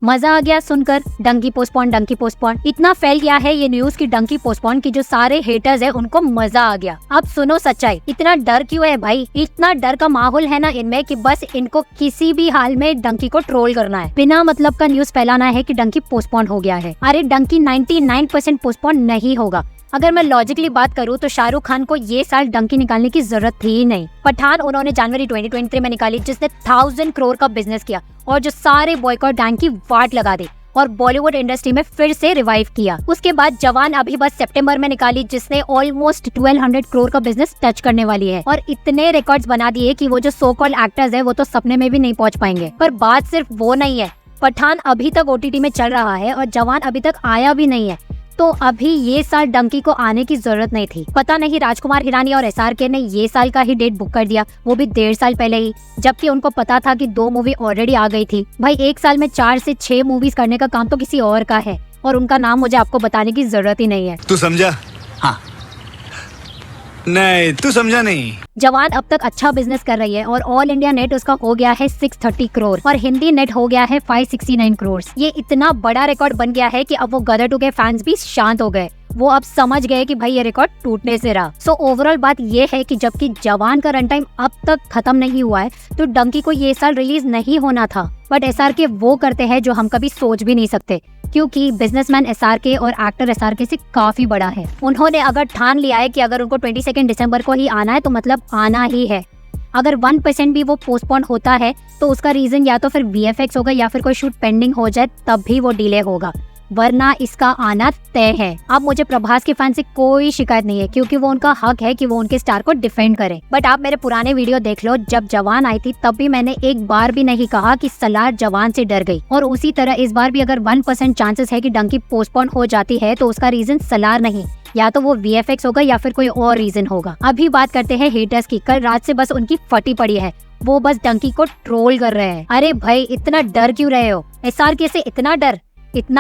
मजा आ गया सुनकर। डंकी पोस्टपोन इतना फैल गया है ये न्यूज की डंकी पोस्टपोन की जो सारे हेटर्स है उनको मजा आ गया। अब सुनो सच्चाई, इतना डर क्यों है भाई? इतना डर का माहौल है ना इनमें कि बस इनको किसी भी हाल में डंकी को ट्रोल करना है, बिना मतलब का न्यूज फैलाना है कि डंकी पोस्टपोन हो गया है। अरे डंकी 99% पोस्टपोन नहीं होगा। अगर मैं लॉजिकली बात करूँ तो शाहरुख खान को ये साल डंकी निकालने की जरूरत थी ही नहीं। पठान उन्होंने जनवरी 2023 में निकाली जिसने 1000 करोड़ का बिजनेस किया और जो सारे बॉयकॉट गैंग की वाट लगा दी और बॉलीवुड इंडस्ट्री में फिर से रिवाइव किया। उसके बाद जवान अभी बस सितंबर में निकाली जिसने ऑलमोस्ट 1200 करोड़ का बिजनेस टच करने वाली है और इतने रिकॉर्ड्स बना दिए कि वो जो सो कॉल्ड एक्टर्स है वो तो सपने में भी नहीं पहुंच पाएंगे। पर बात सिर्फ वो नहीं है, पठान अभी तक OTT में चल रहा है और जवान अभी तक आया भी नहीं है, तो अभी ये साल डंकी को आने की जरूरत नहीं थी। पता नहीं राजकुमार हिरानी और SRK ने ये साल का ही डेट बुक कर दिया, वो भी 1.5 साल पहले ही, जबकि उनको पता था कि 2 मूवी ऑलरेडी आ गई थी। भाई एक साल में 4 से 6 मूवीज करने का काम तो किसी और का है और उनका नाम मुझे आपको बताने की जरूरत ही नहीं है। तू समझा? हाँ। नहीं तू समझा नहीं। जवान अब तक अच्छा बिजनेस कर रही है और ऑल इंडिया नेट उसका हो गया है 630 करोड़ और हिंदी नेट हो गया है 569 करोड़। ये इतना बड़ा रिकॉर्ड बन गया है कि अब वो गदर 2 के फैंस भी शांत हो गए। वो अब समझ गए कि भाई ये रिकॉर्ड टूटने से रहा। सो ओवरऑल बात ये है कि जबकि जवान का रन टाइम अब तक खत्म नहीं हुआ है तो डंकी को ये साल रिलीज नहीं होना था। बट SRK वो करते हैं जो हम कभी सोच भी नहीं सकते, क्योंकि बिजनेसमैन SRK और एक्टर SRK से काफी बड़ा है। उन्होंने अगर ठान लिया है कि अगर उनको 22 दिसंबर को ही आना है तो मतलब आना ही है। अगर 1% भी वो पोस्टपोन होता है तो उसका रीजन या तो फिर VFX होगा या फिर कोई शूट पेंडिंग हो जाए तब भी वो डिले होगा, वरना इसका आना तय है। अब मुझे प्रभास के फैन से कोई शिकायत नहीं है क्योंकि वो उनका हक है कि वो उनके स्टार को डिफेंड करें। बट आप मेरे पुराने वीडियो देख लो, जब जवान आई थी तब भी मैंने एक बार भी नहीं कहा कि सलार जवान से डर गई। और उसी तरह इस बार भी अगर 1% चांसेस है कि डंकी पोस्टपोन हो जाती है तो उसका रीजन सलार नहीं, या तो वो VFX होगा या फिर कोई और रीजन होगा। अभी बात करते हैं हेटर्स की। कल रात से बस उनकी फटी पड़ी है, वो बस डंकी को ट्रोल कर रहे हैं। अरे भाई इतना डर क्यों रहे हो? SRK से इतना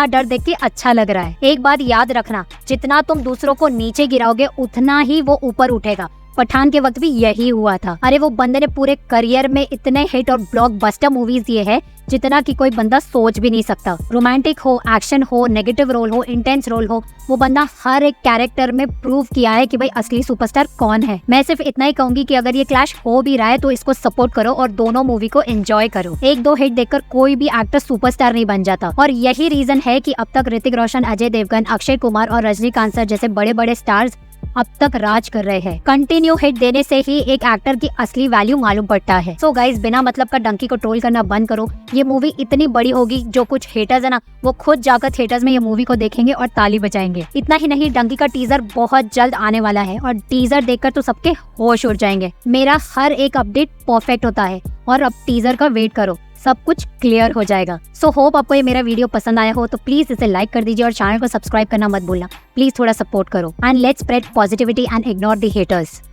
डर देख के अच्छा लग रहा है। एक बात याद रखना, जितना तुम दूसरों को नीचे गिराओगे उतना ही वो ऊपर उठेगा। पठान के वक्त भी यही हुआ था। अरे वो बंदे ने पूरे करियर में इतने हिट और ब्लॉकबस्टर मूवीज दिए हैं जितना कि कोई बंदा सोच भी नहीं सकता। रोमांटिक हो, एक्शन हो, नेगेटिव रोल हो, इंटेंस रोल हो, वो बंदा हर एक कैरेक्टर में प्रूव किया है कि भाई असली सुपरस्टार कौन है। मैं सिर्फ इतना ही कहूंगी कि अगर ये क्लैश हो भी रहा है तो इसको सपोर्ट करो और दोनों मूवी को एंजॉय करो। 1-2 हिट देखकर कोई भी एक्टर सुपरस्टार नहीं बन जाता और यही रीजन है कि अब तक ऋतिक रोशन, अजय देवगन, अक्षय कुमार और रजनीकांत सर जैसे बड़े बड़े स्टार्स अब तक राज कर रहे हैं। कंटिन्यू हिट देने से ही एक एक्टर की असली वैल्यू मालूम पड़ता है। सो गाइस, बिना मतलब का डंकी को ट्रोल करना बंद करो। ये मूवी इतनी बड़ी होगी, जो कुछ हेटर्स है ना वो खुद जाकर थिएटर्स में ये मूवी को देखेंगे और ताली बजाएंगे। इतना ही नहीं, डंकी का टीजर बहुत जल्द आने वाला है और टीजर देखकर तो सबके होश उड़ जाएंगे। मेरा हर एक अपडेट परफेक्ट होता है और अब टीजर का वेट करो, सब कुछ क्लियर हो जाएगा। सो होप आपको ये मेरा वीडियो पसंद आया हो तो प्लीज इसे लाइक कर दीजिए और चैनल को सब्सक्राइब करना मत भूलना। प्लीज थोड़ा सपोर्ट करो and let's spread positivity and ignore the haters.